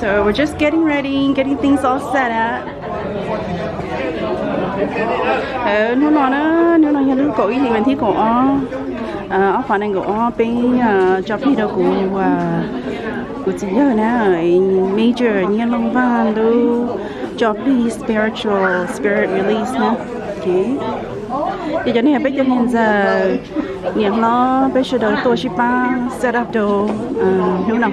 So we're just getting ready, getting things all set up. Nếu nó như lúc cổ thì mình thấy cổ ở phần này cổ bên cho phi đâu của chị nhớ nè major như long van đâu cho phi spirit release nè. Okay. Thì cho nên bây giờ hiện giờ những nó bây giờ đầu tôi chỉ ba set up đồ hiểu nào.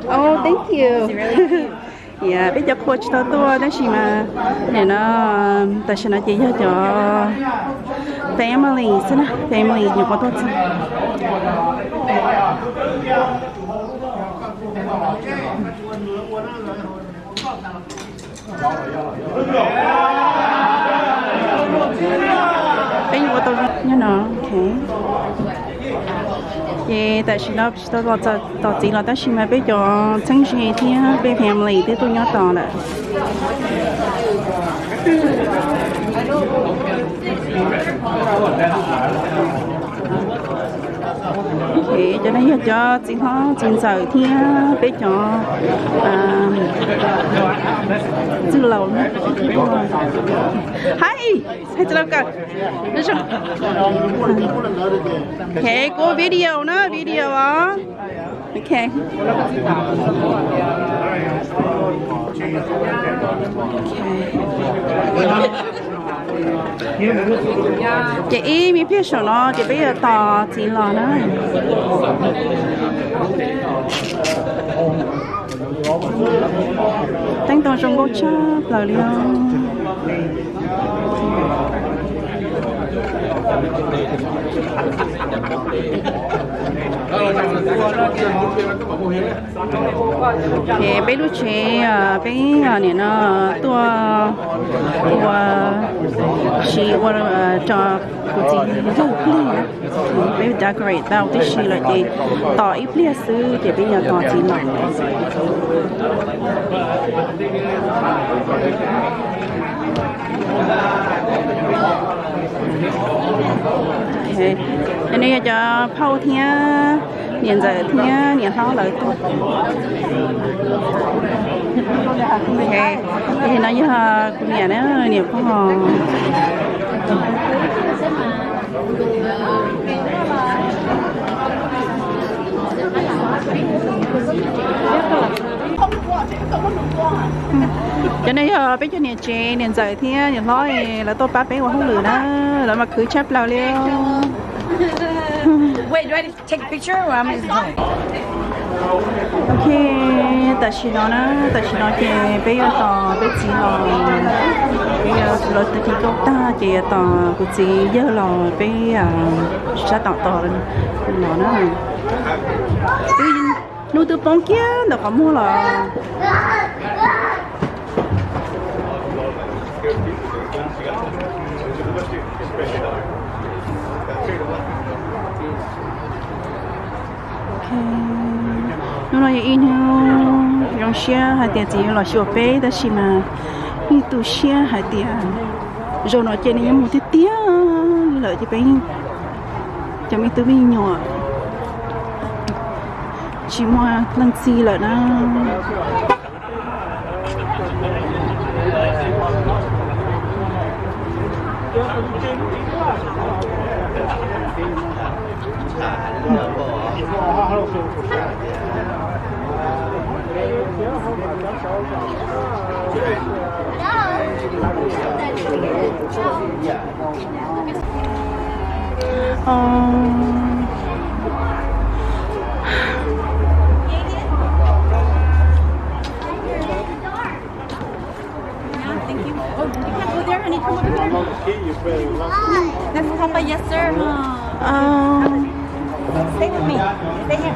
Oh, thank you. Yeah, bây giờ coach tôi đó chỉ mà để nó tại sao nó chỉ cho family thế nào, family nhiều quá tốt chứ. Bây giờ tôi nhớ nó, okay. Yeah, tại sao nó tao chỉ là tại sao mà bây giờ chẳng gì thì bên family thì tôi nhớ tao là. Okay, cho nên giờ chỉ có chính giờ thì bây giờ dư lâu nữa. Hi, hãy chào các bạn. Okay, go video nữa, video á. Okay. Chị mi biết sao nó, chị bây giờ tỏ chị lo nữa. Đánh tỏ trong gốc chắp lời liao. Thì bây lúc chế bây này nó tua chỉ cho của chị dâu pli bây decorate tao tí xí là chị tỏ ít pli sư thì bây giờ tỏ chị lại. Cái này cho phao thia, niệm giờ thia, niệm phao lại tốt. Okay, thì nói như là cũng niệm nữa, niệm phao. Cho nên bây giờ niệm chế, niệm giờ thia, niệm nói là tôi bắt bé qua không lừa đó, là mà cứ chép lao liêu. Wait, do I take a picture or I'm just Okay, tại sao nó thì bây giờ tao bây giờ lo tự thi công ta thì tao cũng chỉ giờ lo bây sẽ tao nó nuôi từ bông kia nó có mua là nó nói in theo dòng xe hay tiền gì là sửa bé đó chỉ mà đi tu xe hay tiền rồi nó trên này một tí lợi cho bé cho mình từ bên nhỏ chỉ mua lần xì là nó Let's come by, yes sir. Stay with me. Stay here.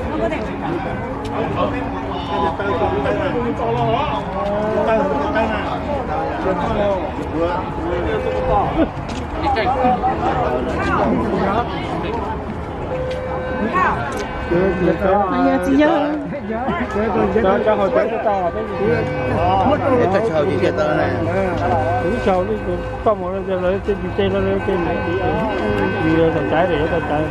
Don't go there. chị nhớ cho hồi tới to là cái gì cái sầu gì này cũng sầu đi có một cái lấy trên nó lên trên này vì thằng trái để thằng trái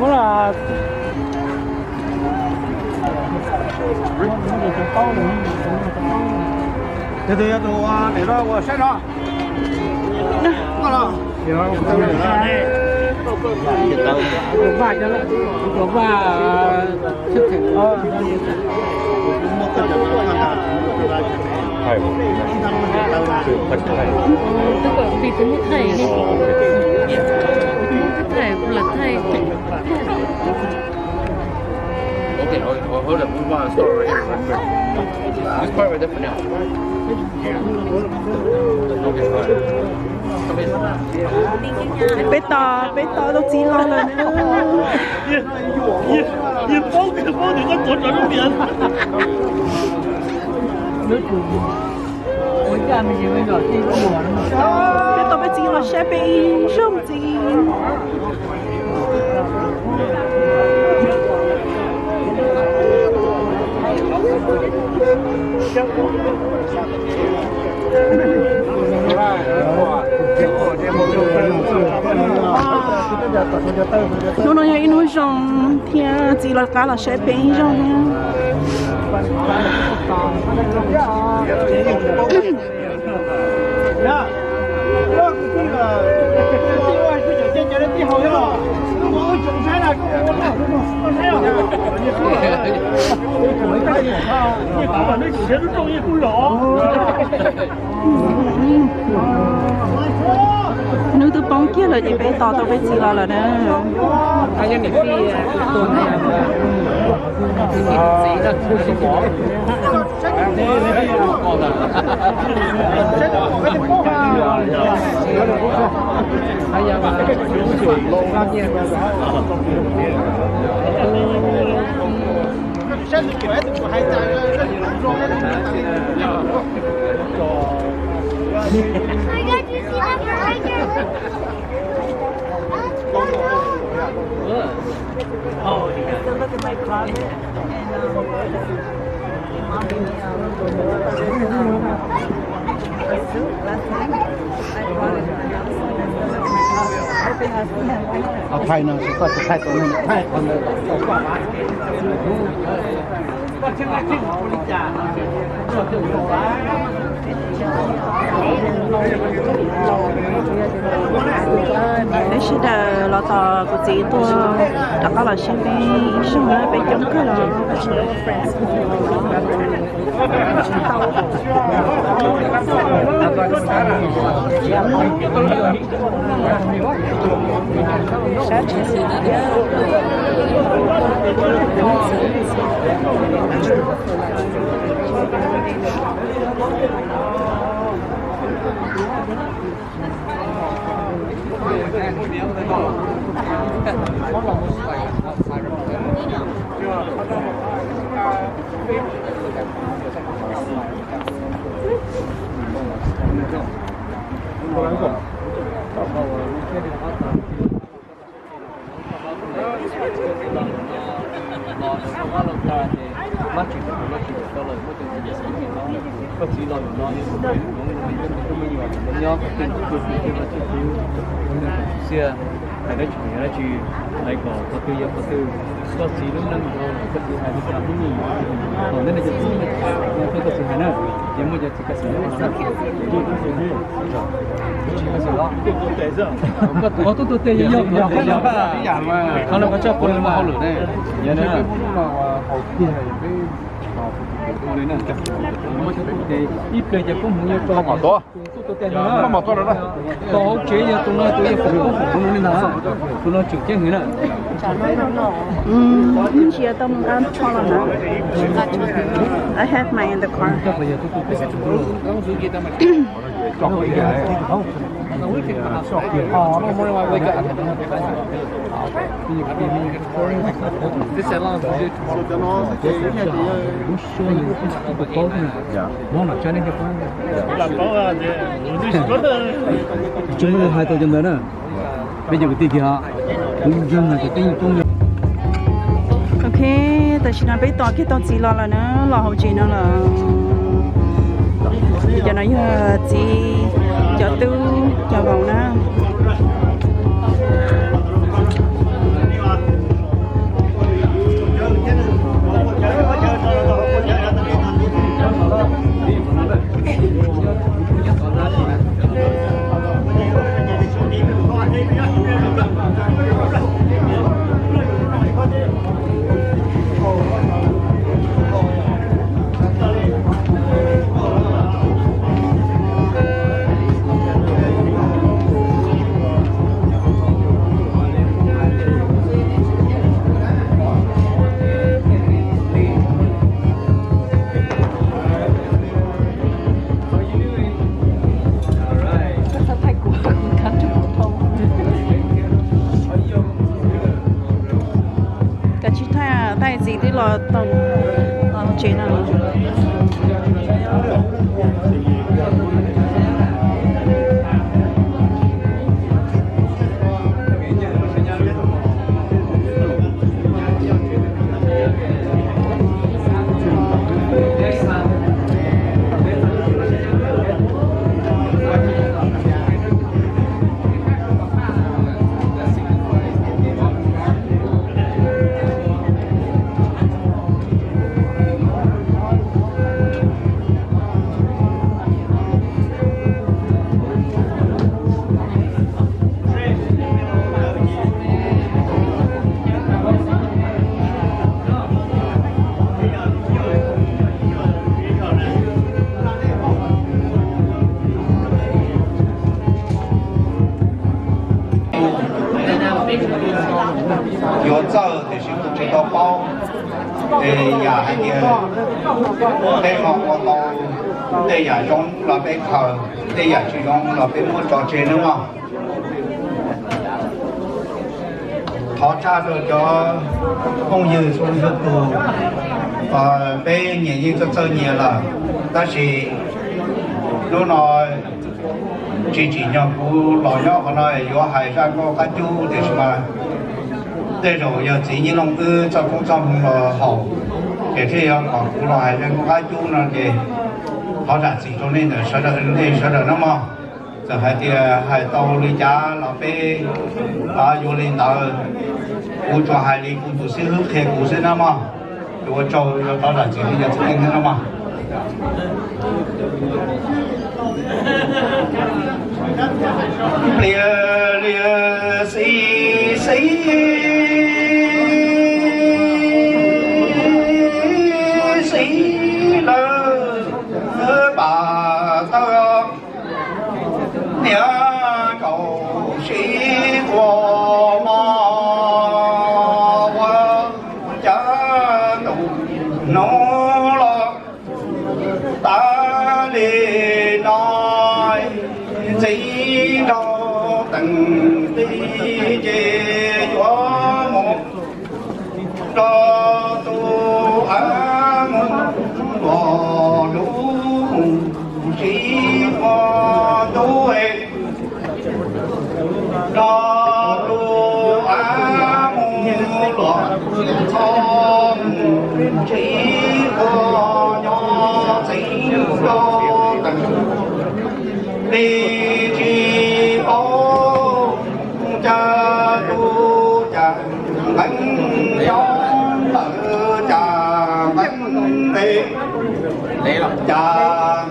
muốn là thế thì tôi để đó tôi sẽ đó ngon lắm thì nó cũng không được đó vài cho nó có vài sức thịt thầy sự thật thầy tức là vì tính thầy nên thầy là thầy. Okay, hold up. Move on. Start right here. This part right there for now. Okay, fine. Come in. bé to都chỉ lo rồi nữa nhìn bố thì có tuột vào trong miệng ôi cha mình chỉ bây giờ đi có mùa bé to bé chỉ lo sẽ bị rung gì nó nói hay nói rằng thì chỉ là cá là sẽ bị rằng nếu tôi bóng kia là thì bé to tôi bé chỉ là đó Ai nhân đi tuần này gì là thu xí bỏ I got you see that behind you. So look at my closet and mom gave me a suit last time. I brought it to my house and I still look at my closet. I hope it has one. เอาไทยนะก็จะไทยตัวนึงไทยคนเลยก็เช่นไรที่บริจาคก็จะอยู่ว่า đấy là lo tờ của chị tôi đã có là xem bên xong rồi bên chống cái là xưa thầy đã chuyển ra chuyện lại có tư có tư có gì lúc nâng có tư hay là cái gì còn nên là chỉ là có sự hay nữa nhưng mà chỉ cái sự đó là chỉ cái sự đó có tôi tệ nhiều không là có cho con mà họ lửa đây giờ này là họ kia cái đấy nè thì ít cái giờ cũng muốn cho Không to. không mà to rồi đó. to chế giờ tụi nó cũng nên là tụi nó chịu chết người nè chị ở trong ăn cho là nó I have mine in the car chắc bây giờ tôi biết cái chỗ This is long chúng tôi hai tổ dân đó nè bây giờ cái tiền kia cũng dân là cái tiền cũng ok tại chị nói bé to cái to chỉ là nữa là hậu chị nữa là bây giờ nói chị có tàu chế nào有照的是不知道包，也还点，我也用那边考，也去用那边摸找钱的嘛。họ trả được cho công dự xuống rất tù và bên nhà dân rất sơ nhiều là ta chỉ lúc nói chỉ nhau của lò nhỏ của nó có hải ra có cá chú để mà đây rồi giờ chỉ như lòng tư cho công trong hậu để khi họ của lò hải ra có cá chú nó thì họ đã chỉ cho nên là sợ đợi nó mà giờ hai thì hai tàu đi trả là về vô lên tàu cú cho hai đi cú tu sĩ hướng khe cú sĩ nào mà cú cho tao là chỉ đi nhận tiền thế nào mà lìa xí lơ bà tao nhớ cầu sĩ của nó lo ta đi nói chỉ đâu từng đi về gió một đó tu ăn bò đủ chỉ có tu đó tu ăn loạn con chỉ có nhỏ chỉ có tình đi chỉ có cha tu cha bánh giống tự cha bánh đi cha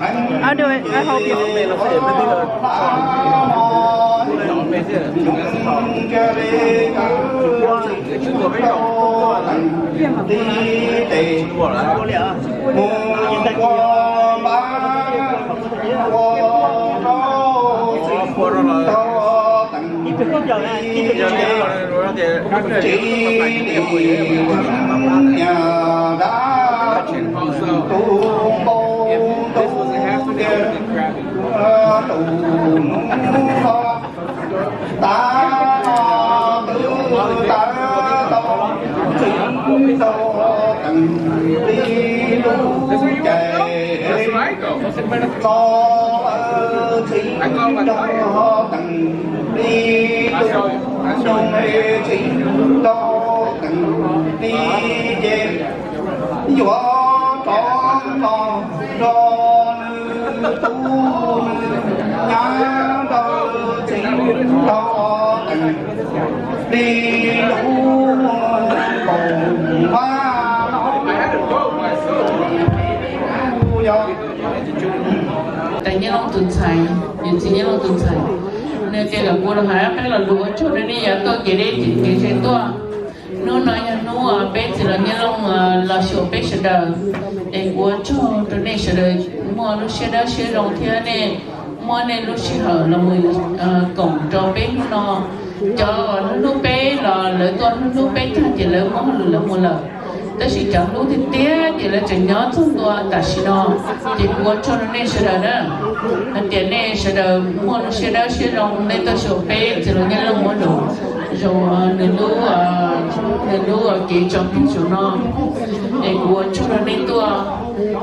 bánh I do it. I hope you. tại nhớ lòng tuần sai, những gì nhớ lòng tuần sai, nên cái là buồn hại, cái là lúa cho nên giờ tôi chỉ đi chỉ cái chuyện tôi, nó nói là nó bé thì là nhớ lòng là số bé sẽ đỡ, để buồn cho nên sẽ đỡ, mua lúc sẽ đỡ sẽ lòng thế này, mua này lúc sẽ hở là người cổng cho bé nó cho lúc bé là lỡ con lúc bé thằng chỉ lỡ mua lỡ ta chỉ chẳng lúc thì té thì là chẳng nhớ thông qua ta chỉ nó thì muốn cho nó nên sẽ đó tiền này sẽ đó mua nó sẽ đó sẽ lòng nên ta số bé thì là nhân lòng muốn đủ rồi nửa lúa kỹ trong cái chỗ nó để của chúng nó nên tua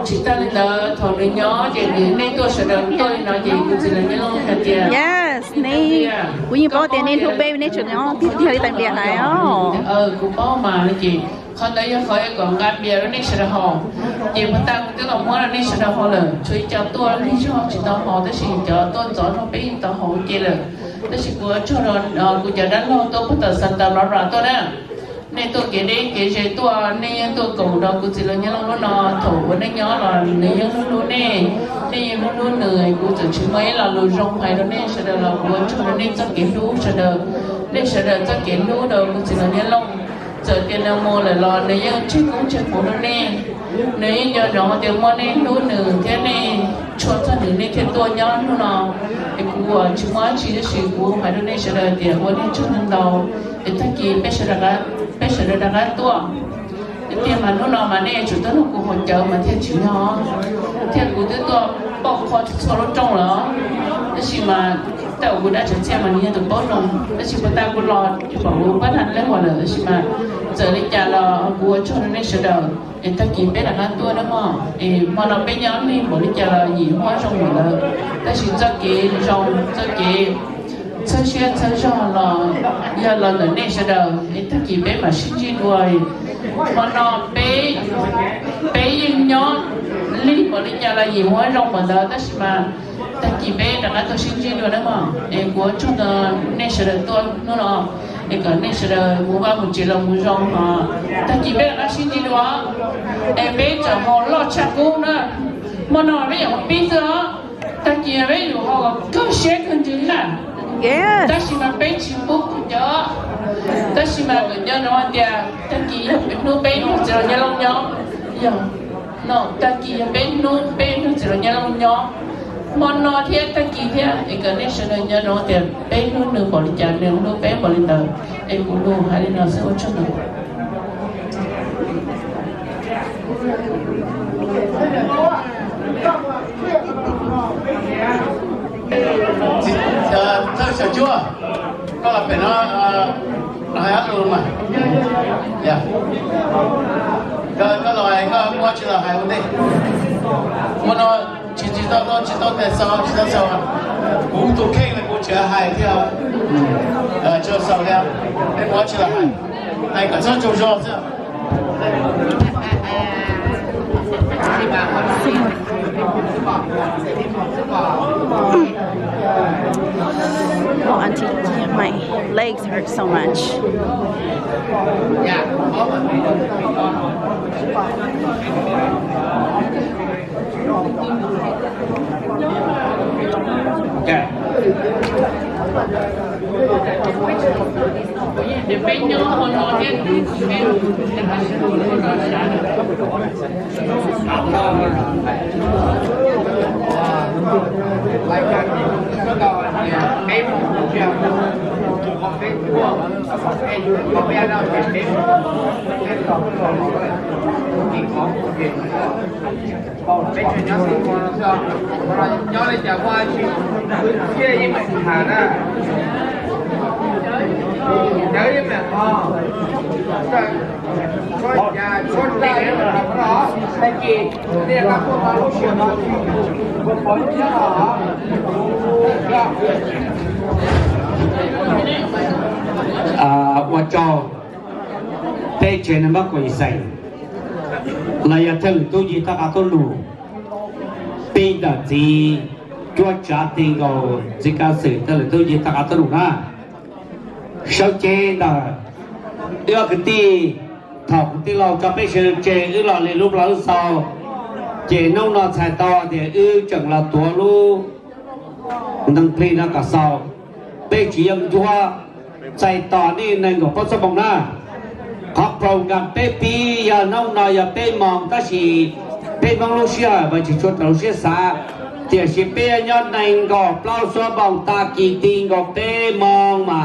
chỉ ta lên đó thằng nó nhỏ thì nên tua sẽ được tôi nói gì cũng chỉ là những lúc hạt tiền Yes, này, quý vị bảo tiền nên thuốc bê nên chuyện nó tiếp theo đi tận biệt này á. cũng bao mà là gì con đấy khỏi còn gạt bia nó nên sẽ được họ chỉ mà ta cũng tức là muốn là nên sẽ được họ là chơi cho tôi nên cho chỉ tao họ tới chỉ cho tôi cho nó biết tao họ kia là tới chỉ của cho nó của giờ đánh lo tôi có tờ sản tao rõ tôi đó nên tôi kể đi kể về tôi nên tôi cầu đó cũng chỉ là những lúc nó thổ nên nhớ là nên những lúc này nên lúc lúc người của chỉ mấy là lùi rong hay đó nên sẽ được là của cho nó nên cho kể lú sẽ được nên sẽ được cho kể lú đâu cũng chỉ là những lúc giờ tiền nào mua lại lo nếu như chiếc cũng chiếc của nó nè nếu như giờ nó tiền mua nè lú nửa thế này cho nửa này thế tôi nhớ nó cái của chúng mới chỉ là sự của phải nó nên sẽ được tiền của nên chút năm đầu để thay kỳ bây giờ là cái tua tiền mà nó nào mà nè chủ tớ nó cũng hỗ trợ mà theo chịu nó theo của tôi tua bóc khó cho nó trong đó đó chỉ mà tao cũng đã chọn xe mà như tụi bố rồi đó chỉ mà tao cũng lo bảo bố bắt hắn lấy hoàn lợi chỉ mà giờ đi trả là của cho nó nên sửa đầu để thay kỳ bây là cái tua đó mà nó bây giờ đi bảo đi trả là gì hóa trong một lợi đó chỉ cho kỳ trong cho kỳ chơi xe chơi cho là giờ là người nên sẽ đầu để tất kỳ bé mà sinh chi đuôi mà nó bé yên nhón lý mà đi nhà là gì hóa rong mà đó tất mà tất kỳ bé đã nói tôi sinh chi đuôi đó mà em của chúng ta nên sẽ đầu tôi nó em cần nên sẽ đầu muốn vào một chỉ là một rong mà tất kỳ bé đã sinh chi đuôi em bé chờ họ lo chặt cũng nữa mà nó bây giờ bây giờ tất kỳ bé rồi họ có xe cần chứng là Yes. ta chỉ mà bé chim bút cho ta chỉ mà người cho nó ăn ta kỳ nó bé nó chỉ là nhau nhau giờ nó ta kỳ bé nó chỉ là nhau nhau mà nó thế ta kỳ thế cái này sẽ là nhau nó thì bé nó bỏ đi chả nếu nó bé bỏ đi đâu em cũng đâu hay nó sẽ ở trong đó Thơ sở chua có là phải nó hay hát luôn mà dạ cái loại có mua chỉ là hay luôn đi mua nó chỉ tao tại sao cũng tụ kê là cũng chỉ hay theo cho sau nha cái mua chỉ là hay này cả sao trâu rau chứ Oh, Auntie, my legs hurt so much. Okay. Depende do honor em một cái cua một cái nào em còn chuyện còn cái chuyện nhỏ xíu còn sao rồi nhỏ này chả qua chuyện kia gì mà thà đó nhớ gì mà con nhà con trai đó tại vì đây là con trai lúc chiều đó con có những cái đóว่าจอเตเชนมากกว่าใส่ลายเทลตัวยีตาตัวลูปีดาจีจัวจ่าติงก็จิกาสือเทลตัวยีตาตัวลูนะเช้าเจดาเอื้อกันตีถอกที่เราจะไปเชิญเจอื้อเราเลยรูปเราสาวเจน้องนอนชายต่อเดี๋ยวอื้อจังเราตัวลูนังเพลงนักสาวไปเชียงจัวใจต่อนี่ในกับพ่อสมองนะขอบพระองค์กันเป้ปีอย่าน้องนอยอย่าเป้มองก็สิเป้มองลูกเชียไปจิชดลูกเชียสาเดี๋ยวสิเป้ย้อนในกับเปล่าสวบองตากีติงกับเป้มองมา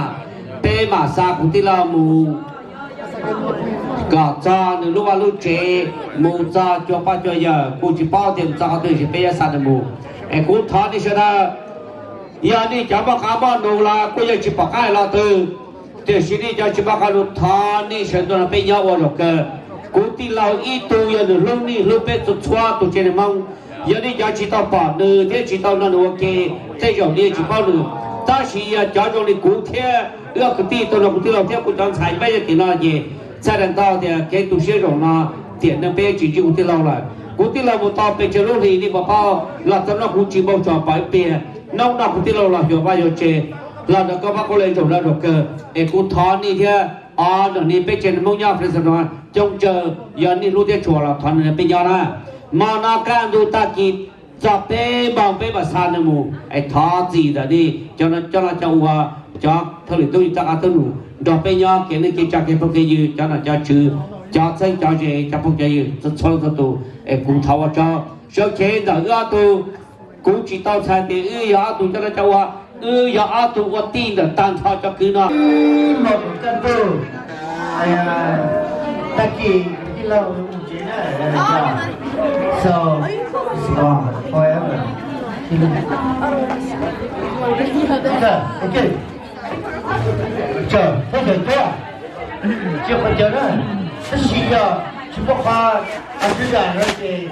เป้มาซาของที่เราหมู่ก็จอหนึ่งลูกว่าลูกเจหมู่จอจัวป้าจัวเยอะกูจิป้าเต็มจอตัวสิเป้ยาสาหมู่ไอ้กูทอดนี่เชียวนะยานี่จะบอกข้าบ้านดูละกูยังจิบอกให้เราตื่น thì xin đi cho chị bác cái lúc thà đi xem tôi là bây giờ vào rồi cơ cố tí lao ít tu giờ được lúc ní lúc bé tụt xóa tụt trên mong giờ đi cho chị tao bỏ nữ thế chị tao nó được ok thế rồi đi chị bao nữ ta chỉ cho trong đi cố thế ước cái tí tôi là cố tí lao thế cố chọn xài bây giờ thì nó gì gia đình tao thì cái tu sĩ rồi nó tiền nó bé chỉ cố tí lao lại cố tí lao một tao bây giờ lúc thì đi bảo bao là tao nó cũng chỉ bao cho bảy bé nông nào cố tí lao là hiểu bao giờ chơi là nó có bác có lên rồi là được cơ để cố thon đi thế nó đi bây giờ mong nhau phải nói trông chờ giờ đi lúc thế chùa là thon bây giờ na mà nó càng đôi ta kịp chọc bé bằng bé bà san nữa mù ai thọ gì đó đi cho nó cho thôi tôi ta ăn tôi đủ đọc bây giờ cái này cái cái phong cái gì cho nó cho chữ cho xây cho gì cho phong cái gì rất sâu rất tu ai cũng thao cho số chế đó tu cũng chỉ tao sai thì tu cho nó cho tu có tin được tan thao cho cứ nó một cái tu ta kỳ cái lâu chế này so forever ok chờ thế rồi cơ chưa có chờ nữa thế chỉ giờ chỉ có khoa chỉ là nó thì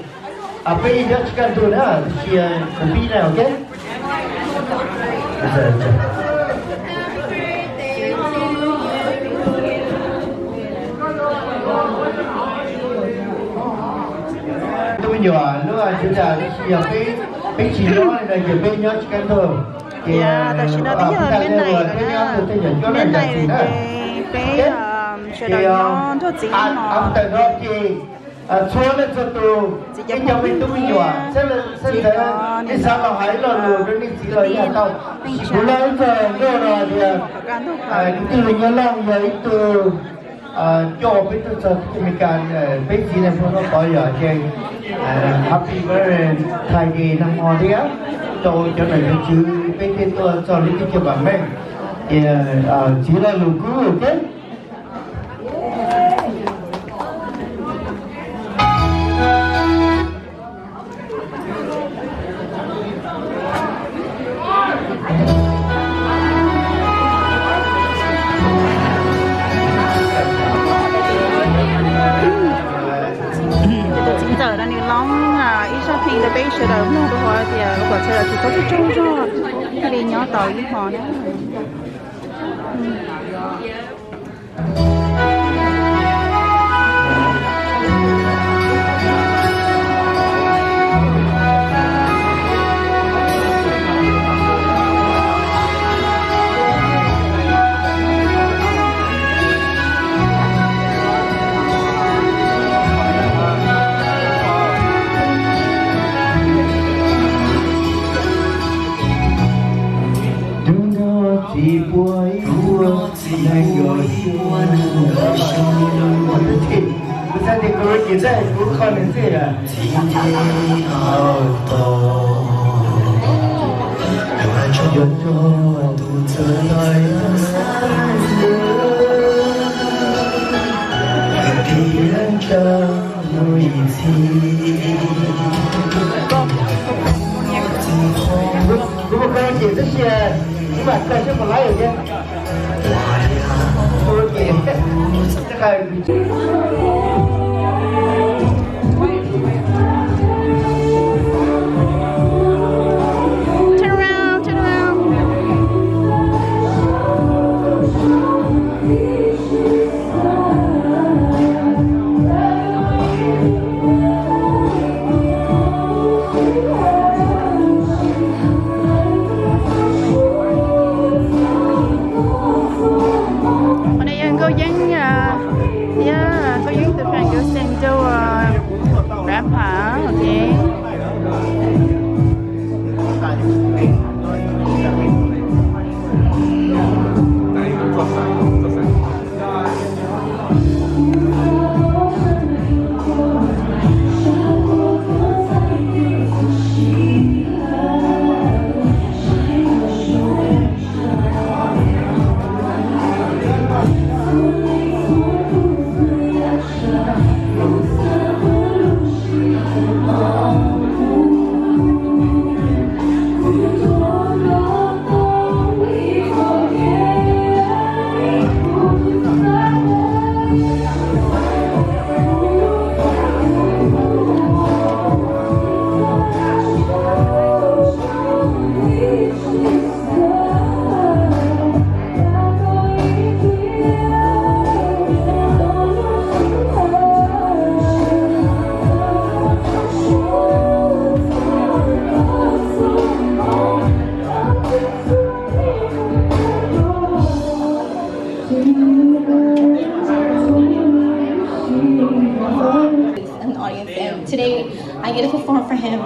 bây giờ chỉ cần tu nữa thì cũng biết này ok tôi nhỏ lúc là chúng ta giờ cái chỉ nói là giờ bên nhớ chỉ cần thôi tại vì nó bây giờ bên này bên này thì cái chế độ nhon thôi chỉ nó xóa lên cho tôi cái nhà mình tôi nhỏ sẽ là cái sao mà hãy là lùi cái gì là nhà tao bữa nay giờ rồi thì cái từ nhà lòng vậy từ cho biết tôi cho cáiการbiết gì là nó có giờ chơi happy birthday thay vì năm hoa đấy á tôi cho này cái chữ cái tôi cho những cái bạn mình thì chỉ là lùi cứ ok giờ đang đi long ít sau khi đã bây giờ đâu nó đâu thì có thể là chỉ có cái chung cho cái đi nhỏ tàu với họ nữa chỉ buổi mùa ngày rồi buồn đời sống thì bây giờ có cái gì cũng không nên gì à如果跟姐这些。你把这些不来有些，我给这个。có dính từ fan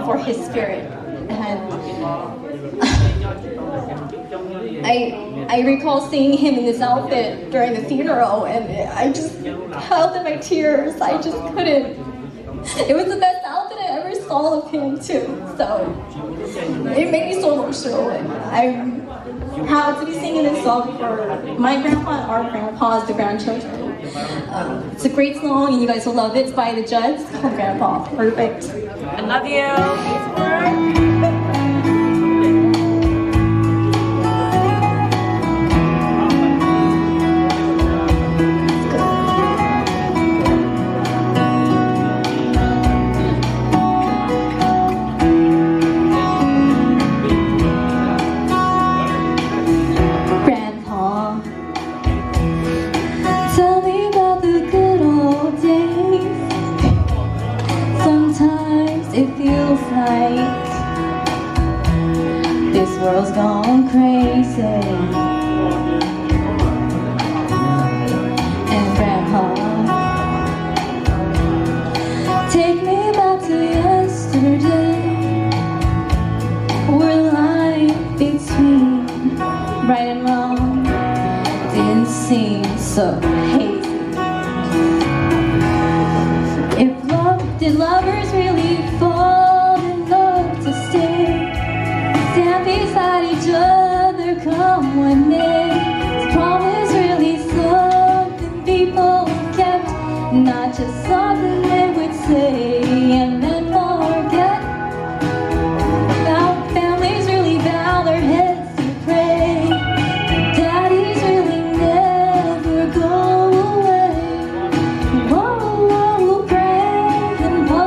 for his spirit. And I recall seeing him in this outfit during the funeral, and I just held in my tears. I just couldn't. It was the best outfit I ever saw of him too. So it made me so emotional, and I'm proud to be singing this song for my grandpa and our grandpas, the grandchildren. It's a great song, and you guys will love it. It's by the Judds. It's called Grandpa. Perfect. I love you. This world's gone crazy, and Grandpa, take me back to yesterday, where life between right and wrong didn't seem so hazy. Did lovers really fall in love to stay? Stand beside each other, come one day. This promise really something people kept, not just something they would say and then forget. Now families really bow their heads to pray. Daddies really never go away. Whoa, Grandpa,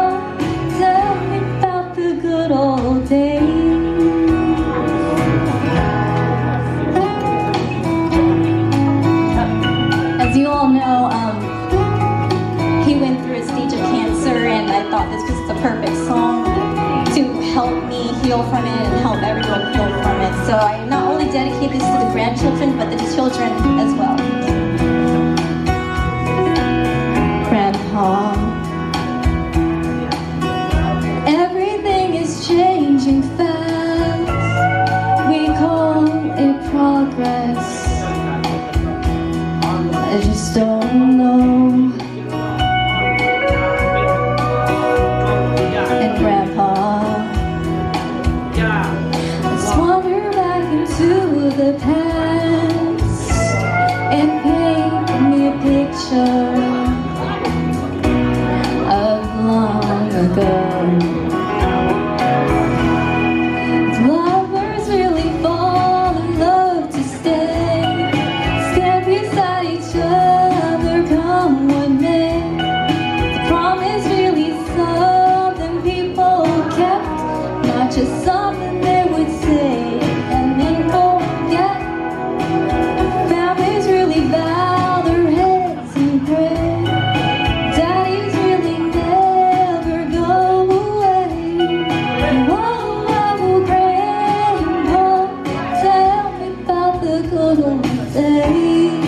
tell me about the good old days. As you all know, he went through a stage of cancer, and I thought this was the perfect song to help me heal from it and help everyone heal from it. So I not only dedicate this to the grandchildren, but the children as well. Grandpa, everything is changing fast. We call it progress. I just don't know. And Grandpa, let's wander back into the past and paint me a picture of long ago. Lovers really fall in love to stay. Stand beside each other, come one day. The promise really something people kept, not just something they would say and then forget. Families really bow their heads and pray. Daddies really never go away. Whoa, Grandpa, tell me about the good old days.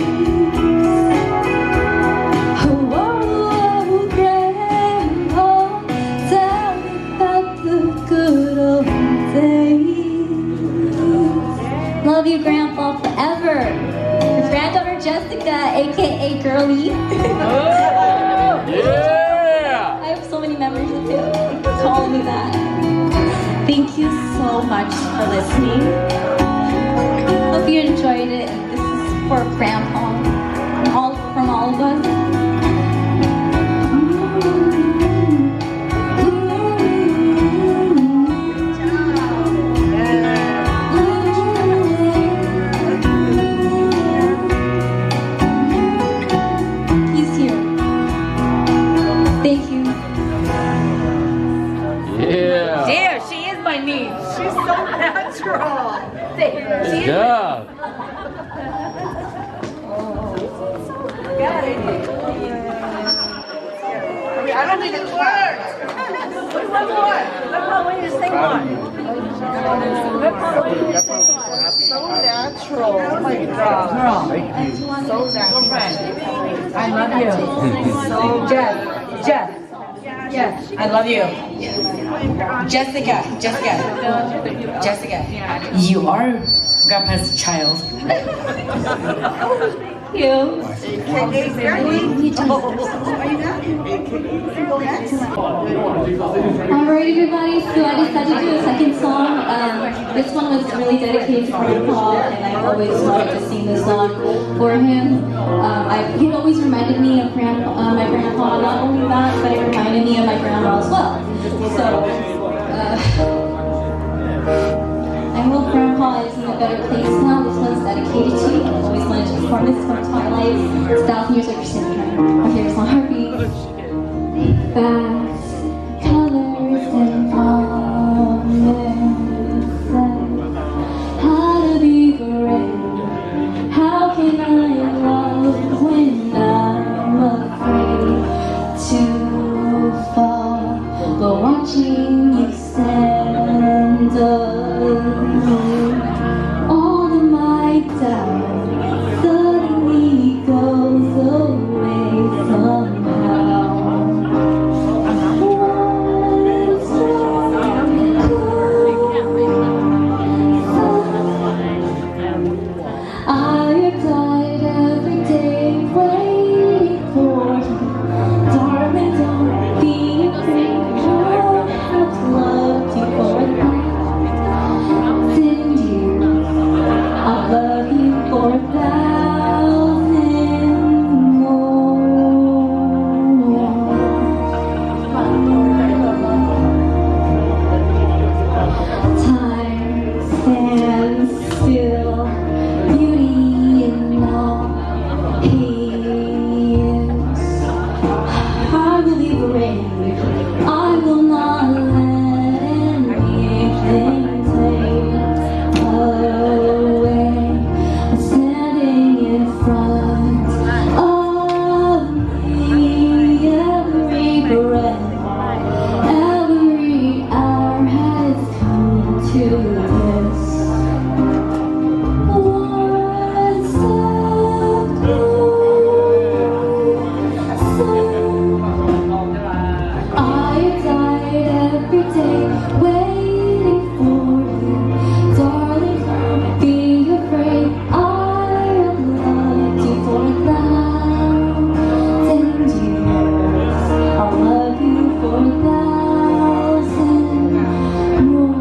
Whoa, Grandpa, tell me about the good old days. Love you, Grandpa, forever. Your granddaughter Jessica, aka Girlie. Yeah! I have so many memories of him calling me that. Thank you so much for listening. Hope you enjoyed it. This is for Grandpa, from all of us. He's here. Thank you. Yeah! Dear, she is my niece. She's so natural. Good job! I don't think it works. Wait, one more. Let Pauline just sing one. Let Pauline just sing one. So natural. Oh my God. Girl. So natural. I love you. So Jeff. Yes, I love you. Jessica, you are Grandpa's child. You. Alright everybody, so I decided to do a second song. This one was really dedicated to Grandpa, and I've always wanted to sing this song for him. He always reminded me of my grandpa, not only that, but it reminded me of my grandma as well. So, I hope Grandpa is in a better place now. This one's dedicated to you. I've always wanted to perform this from Twilight. It's 1,000 Years of Your Syndrome. My favorite song, Heartbeat. Fast colors and promises. How to be great. How can I love when I'm afraid to fall? But watching you stand alone, all of my doubt suddenly goes away somehow. I have died every day waiting for you. Darling, don't be afraid. I have loved you for 1,000 years. I'll love you for 1,000 more. Time stands still. Beauty in all peace. I will be brave. I will not let anything take away. I'm standing in front of me. Every breath, every hour has come to this. One step closer. I died every day waiting for you. Darling, don't be afraid. I have loved you for 1,000 years. I'll love you for 1,000 more.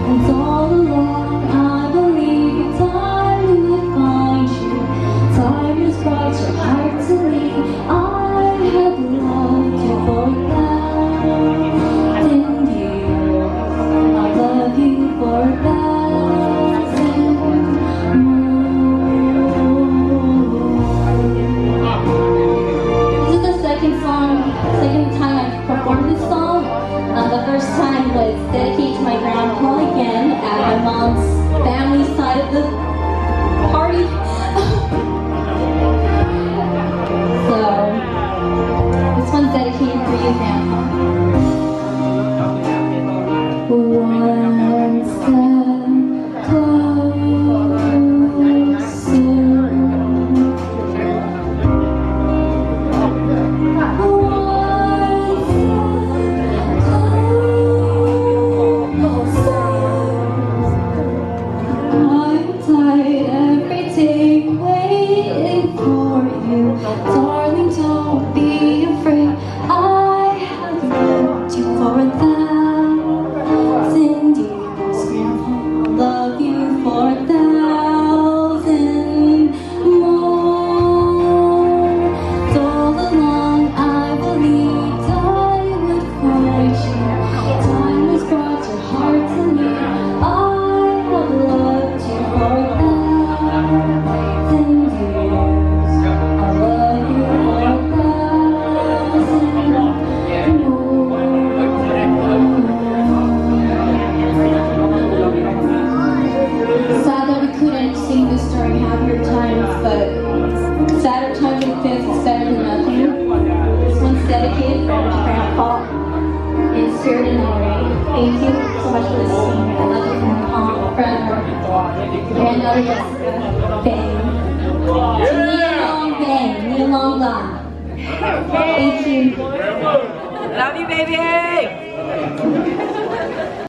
And all along I believe time would find you. Time has brought your heart to me. I have loved you for 1,000 years. I love you for 1,000 more. This is the second time I've performed this song. The first time was dedicated to my grandpa again at my mom's family side of the party. So, this one's dedicated for you, Grandpa. One step closer. I'm tired every day waiting for you. Darling, don't be afraid. I have loved you for 1,000 years. I'll love you for 1,000 more. All along I believed I would find you. Time has brought your heart to me. I have loved you for 1,000 years. I love you for 1,000 more. Sad that we couldn't sing this during happier times, but sadder times like this is better than nothing. This one's dedicated for Grandpa in spirit and memory. Thank you so much for listening. I love you, Grandpa, forever. Granddaughter Jessica, bang. Neil Long bang, Neil Long bang. Thank you. Love you, baby.